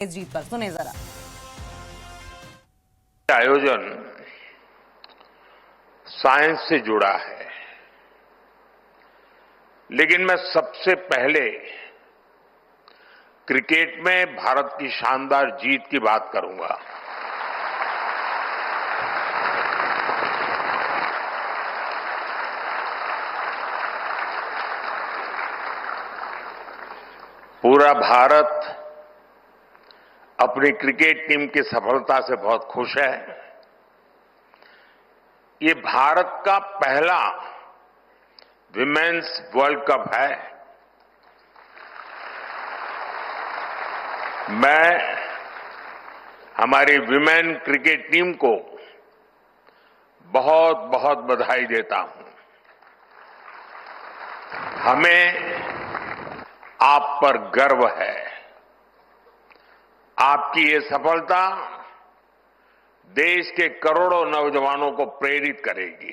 इस जीत पर सुने जरा। आयोजन साइंस से जुड़ा है, लेकिन मैं सबसे पहले क्रिकेट में भारत की शानदार जीत की बात करूंगा। पूरा भारत अपनी क्रिकेट टीम की सफलता से बहुत खुश है। ये भारत का पहला विमेन्स वर्ल्ड कप है। मैं हमारी विमेन क्रिकेट टीम को बहुत बहुत बधाई देता हूं। हमें आप पर गर्व है। आपकी ये सफलता देश के करोड़ों नौजवानों को प्रेरित करेगी।